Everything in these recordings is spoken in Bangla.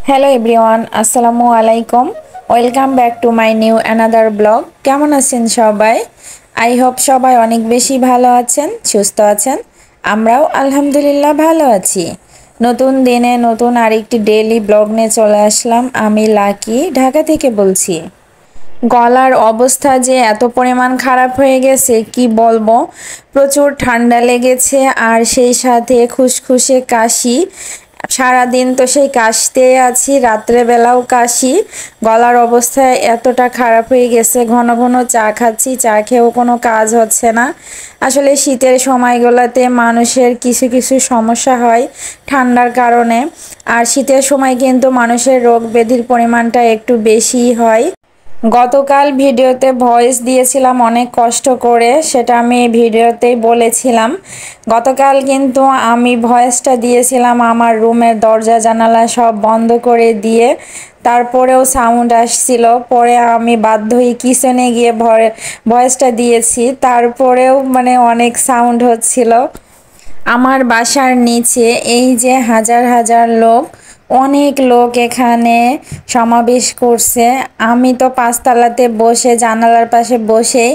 হ্যালো এভরিওয়ান, আসসালামু আলাইকুম। Welcome back to my new another blog. কেমন আছেন সবাই? আই হোপ সবাই অনেক বেশি ভালো আছেন, সুস্থ আছেন। আমরাও আলহামদুলিল্লাহ ভালো আছি। নতুন দিনে নতুন আরেকটি ডেইলি ব্লগ নিয়ে চলে আসলাম। আমি লাকি, ঢাকা থেকে বলছি। গলার অবস্থা যে এত পরিমাণ খারাপ হয়ে গেছে কি বলবো। প্রচুর ঠান্ডা লেগেছে আর সেই সাথে খুসখুসে কাশি। সারাদিন তো সেই কাশতেই আছি, রাত্রেবেলাও কাশি। গলার অবস্থা এতটা খারাপ হয়ে গেছে, ঘন ঘন চা খাচ্ছি, চা খেয়েও কোনো কাজ হচ্ছে না। আসলে শীতের সময়গুলোতে মানুষের কিছু কিছু সমস্যা হয় ঠান্ডার কারণে। আর শীতের সময় কিন্তু মানুষের রোগ ব্যাধির পরিমাণটা একটু বেশিই হয়। গতকাল ভিডিওতে ভয়েস দিয়েছিলাম অনেক কষ্ট করে, সেটা আমি ভিডিওতেই বলেছিলাম। গতকাল কিন্তু আমি ভয়েসটা দিয়েছিলাম আমার রুমের দরজা জানালা সব বন্ধ করে দিয়ে, তারপরেও সাউন্ড আসছিল। পরে আমি বাধ্য হয়ে কিচেনে গিয়ে ভয়েসটা দিয়েছি, তারপরেও অনেক সাউন্ড হচ্ছিল। আমার বাসার নিচে এই যে হাজার হাজার লোক, অনেক লোক এখানে সমাবেশ করছে। আমি তো পাঁচতলাতে বসে জানালার পাশে বসে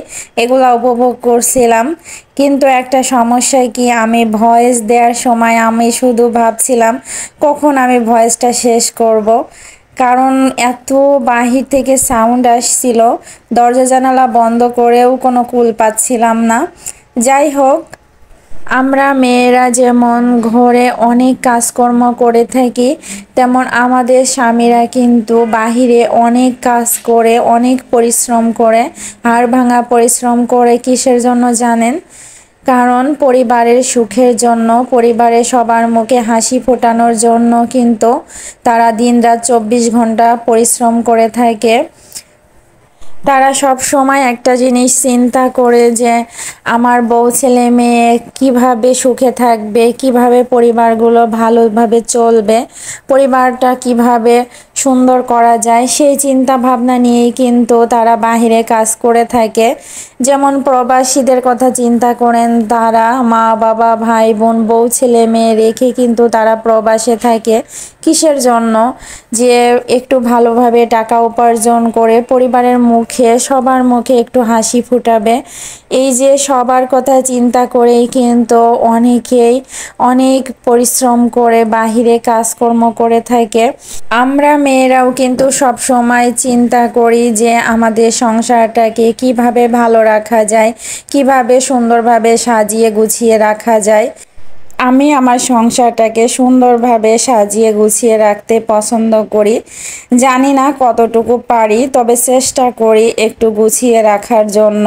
এগুলো উপভোগ করছিলাম। কিন্তু একটা সমস্যা কি, আমি ভয়েস দেওয়ার সময় আমি শুধু ভাবছিলাম কখন আমি ভয়েসটা শেষ করব। কারণ এত বাহির থেকে সাউন্ড আসছিল, দরজা জানালা বন্ধ করেও কোনো কুল পাচ্ছিলাম না। যাই হোক, আমরা মেয়েরা যেমন ঘরে অনেক কাজকর্ম করে থাকি, তেমন আমাদের স্বামীরা কিন্তু বাহিরে অনেক কাজ করে, অনেক পরিশ্রম করে, হাড় ভাঙা পরিশ্রম করে। কিসের জন্য জানেন? কারণ পরিবারের সুখের জন্য, পরিবারের সবার মুখে হাসি ফোটানোর জন্য কিন্তু তারা দিনরাত 24 ঘন্টা পরিশ্রম করে থাকে। তারা সব সময় একটা জিনিস চিন্তা করে যে আমার বউ ছেলে মেয়ে কিভাবে সুখে থাকবে, কিভাবে পরিবারগুলো ভালোভাবে চলবে, পরিবারটা কিভাবে সুন্দর করা যায়, সেই চিন্তা ভাবনা নিয়েই কিন্তু তারা বাহিরে কাজ করে থাকে। যেমন প্রবাসীদের কথা চিন্তা করেন, তারা মা বাবা ভাই বোন বউ ছেলে মেয়ে রেখে কিন্তু তারা প্রবাসে থাকে। কিসের জন্য? যে একটু ভালোভাবে টাকা উপার্জন করে পরিবারের মুখে, সবার মুখে একটু হাসি ফুটাবে। এই যে সবার কথা চিন্তা করেই কিন্তু অনেকেই অনেক পরিশ্রম করে বাহিরে কাজকর্ম করে থাকে। আমরা মেয়েরাও কিন্তু সব সময় চিন্তা করি যে আমাদের সংসারটাকে কিভাবে ভালো রাখা যায়, কিভাবে সুন্দরভাবে সাজিয়ে গুছিয়ে রাখা যায়। আমি আমার সংসারটাকে সুন্দরভাবে সাজিয়ে গুছিয়ে রাখতে পছন্দ করি। জানি না কতটুকু পারি, তবে চেষ্টা করি একটু গুছিয়ে রাখার জন্য।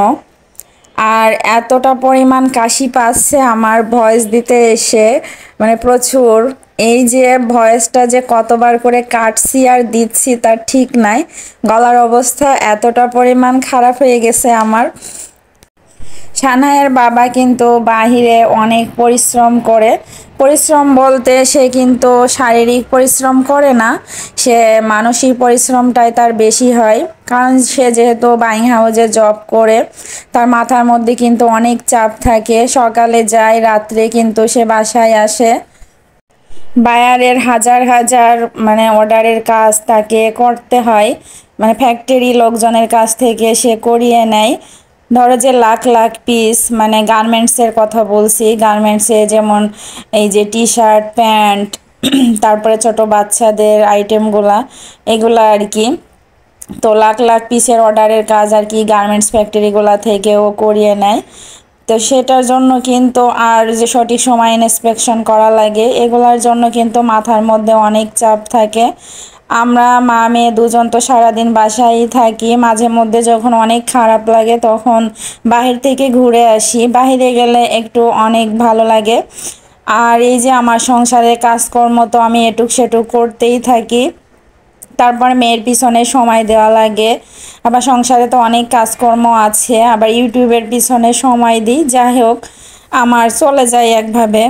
আর এতটা পরিমাণ কাশি পাচ্ছে আমার ভয়েস দিতে এসে, প্রচুর। এই যে ভয়েসটা যে কতবার করে কাটছি আর দিচ্ছি তার ঠিক নাই। গলার অবস্থা এতটা পরিমাণ খারাপ হয়ে গেছে আমার। সানায়ের বাবা কিন্তু বাহিরে অনেক পরিশ্রম করে। পরিশ্রম বলতে সে কিন্তু শারীরিক পরিশ্রম করে না, সে মানসিক পরিশ্রমটাই তার বেশি হয়। কারণ সে যেহেতু বাইং হাউসে জব করে, তার মাথার মধ্যে কিন্তু অনেক চাপ থাকে। সকালে যায়, রাত্রে কিন্তু সে বাসায় আসে। বায়ারের হাজার হাজার অর্ডারের কাজ তাকে করতে হয়, ফ্যাক্টরি লোকজনের কাছ থেকে সে করিয়ে নেয়। ধরো যে লাখ লাখ পিস, গার্মেন্টসের কথা বলছি, গার্মেন্টসে যেমন এই যে টি শার্ট প্যান্ট, তারপরে ছোট বাচ্চাদের আইটেমগুলা, এগুলা আর কি। তো লাখ লাখ পিসের অর্ডারের কাজ আর কি গার্মেন্টস ফ্যাক্টরিগুলা থেকেও করিয়ে নেয়। তো সেটার জন্য কিন্তু আর যে সঠিক সময় ইন্সপেকশন করা লাগে, এগুলার জন্য কিন্তু মাথার মধ্যে অনেক চাপ থাকে। আমরা মা মেয়ে দুজন তো সারাদিন বাসায় থাকি। মাঝে মধ্যে যখন অনেক খারাপ লাগে তখন বাহির থেকে ঘুরে আসি, বাহিরে গেলে একটু অনেক ভালো লাগে। আর এই যে আমার সংসারের কাজকর্ম তো আমি এটুক সেটুক করতেই থাকি। তারপর মেয়ের পিছনে সময় দেওয়া লাগে, আবার সংসারে তো অনেক কাজকর্ম আছে, আবার ইউটিউবের পিছনে সময় দিই। যাই হোক, আমার চলে যায় একভাবে।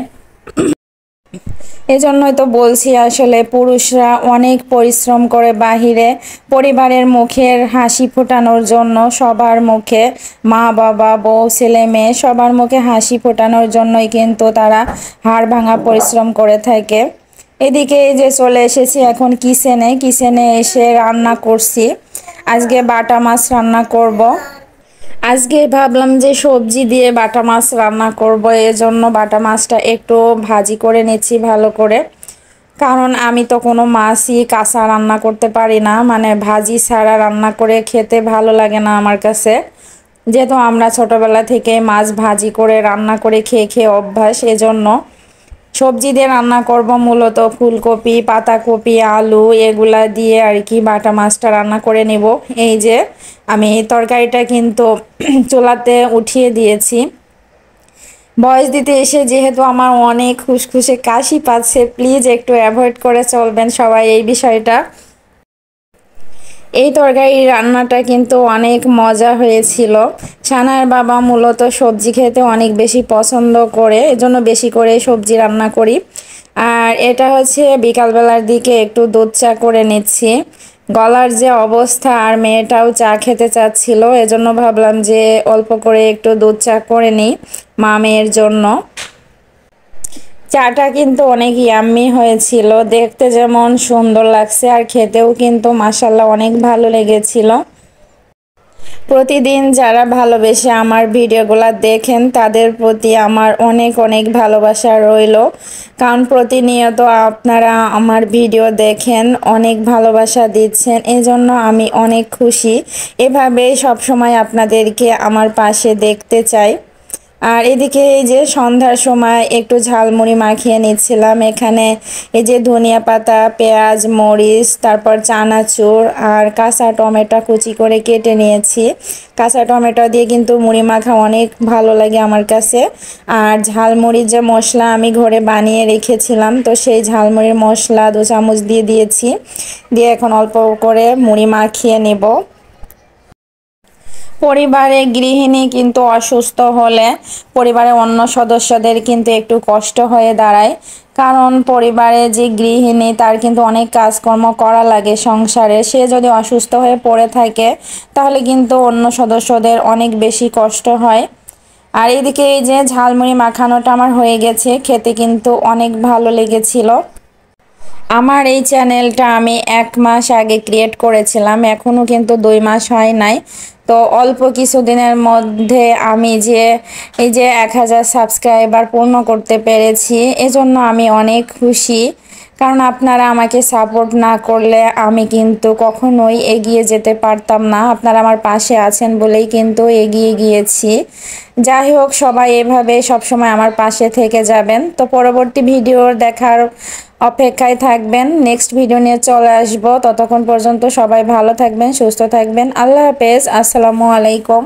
এজন্যই তো বলছি, আসলে পুরুষরা অনেক পরিশ্রম করে বাহিরে পরিবারের মুখের হাসি ফোটানোর জন্য, সবার মুখে, মা বাবা বউ ছেলে মেয়ে সবার মুখে হাসি ফোটানোর জন্যই কিন্তু তারা হাড় ভাঙা পরিশ্রম করে থাকে। এদিকে এই যে চলে এসেছি এখন কিচেনে। কিচেনে এসে রান্না করছি, আজকে বাটা মাছ রান্না করব। আজকে ভাবলাম যে সবজি দিয়ে বাটা মাছ রান্না করব, এজন্য বাটা মাছটা একটু ভাজি করে নিচ্ছি ভালো করে। কারণ আমি তো কোনো মাছই কাঁচা রান্না করতে পারি না, মানে ভাজি ছাড়া রান্না করে খেতে ভালো লাগে না আমার কাছে। যেহেতু আমরা ছোটবেলা থেকে মাছ ভাজি করে রান্না করে খেয়ে খেয়ে অভ্যাস, এজন্য সবজি দিয়ে রান্না করব। মূলত ফুলকপি, পাতাকপি, আলু এগুলা দিয়ে আর কি বাটা মাছটা রান্না করে নেব। এই যে আমি তরকারিটা কিন্তু চুলাতে উঠিয়ে দিয়েছি। ভয়েস দিতে এসে যেহেতু আমার অনেক খুসখুসে কাশি পাচ্ছে, প্লিজ একটু অ্যাভয়েড করে চলবেন সবাই এই বিষয়টা। এই তরকারি রান্নাটা কিন্তু অনেক মজা হয়েছিল। সানার বাবা মূলত সবজি খেতে অনেক বেশি পছন্দ করে, এজন্য বেশি করে সবজি রান্না করি। আর এটা হচ্ছে বিকালবেলার দিকে একটু দুধ চা করে নিচ্ছি। গলার যে অবস্থা, আর মেয়েটাও চা খেতে চাচ্ছিল, এজন্য ভাবলাম যে অল্প করে একটু দুধ চা করে নিই মা মেয়ের জন্য। চাটা কিন্তু অনেক ইয়াম্মি হয়েছিল, দেখতে যেমন সুন্দর লাগছে আর খেতেও কিন্তু মাশাল্লাহ অনেক ভালো লেগেছিল। প্রতিদিন যারা ভালোবেসে আমার ভিডিওগুলো দেখেন তাদের প্রতি আমার অনেক অনেক ভালোবাসা রইল। কারণ প্রতিনিয়ত আপনারা আমার ভিডিও দেখেন, অনেক ভালোবাসা দিচ্ছেন, এজন্য আমি অনেক খুশি। এভাবেই সবসময় আপনাদেরকে আমার পাশে দেখতে চাই। আর এদিকে এই যে সন্ধ্যার সময় একটু ঝালমুড়ি মাখিয়ে নিচ্ছিলাম। এখানে এই যে ধনিয়া পাতা, পেঁয়াজ, মরিচ, তারপর চানাচুর আর কাঁচা টমেটো কুচি করে কেটে নিয়েছি। কাঁচা টমেটো দিয়ে কিন্তু মুড়ি মাখা অনেক ভালো লাগে আমার কাছে। আর ঝালমুড়ির যে মশলা আমি ঘরে বানিয়ে রেখেছিলাম, তো সেই ঝালমুড়ির মশলা 2 চামচ দিয়ে দিয়েছি। দিয়ে এখন অল্প করে মুড়ি মাখিয়ে নেব। পরিবারে গৃহিণী কিন্তু অসুস্থ হলে পরিবারের অন্য সদস্যদের কিন্তু একটু কষ্ট হয়ে দাঁড়ায়। কারণ পরিবারে যে গৃহিণী তার কিন্তু অনেক কাজকর্ম করা লাগে সংসারে, সে যদি অসুস্থ হয়ে পড়ে থাকে তাহলে কিন্তু অন্য সদস্যদের অনেক বেশি কষ্ট হয়। আর এদিকে এই যে ঝালমুড়ি মাখানোটা আমার হয়ে গেছে, খেতে কিন্তু অনেক ভালো লেগেছিল। আমার এই চ্যানেলটা আমি 1 মাস আগে ক্রিয়েট করেছিলাম, এখনও কিন্তু 2 মাস হয় নাই। তো অল্প কিছুদিনের মধ্যে আমি যে এই যে 1000 সাবস্ক্রাইবার পূর্ণ করতে পেরেছি, এজন্য আমি অনেক খুশি। কারণ আপনারা আমাকে সাপোর্ট না করলে আমি কিন্তু কখনোই এগিয়ে যেতে পারতাম না। আপনারা আমার পাশে আছেন বলেই কিন্তু এগিয়ে গিয়েছি। যাই হোক, সবাই এভাবে সবসময় আমার পাশে থেকে যাবেন। তো পরবর্তী ভিডিও দেখার অপেক্ষায় থাকবেন, নেক্সট ভিডিও নিয়ে চলে আসব। ততক্ষণ পর্যন্ত সবাই ভালো থাকবেন, সুস্থ থাকবেন। আল্লাহ হাফেজ, আসসালামু আলাইকুম।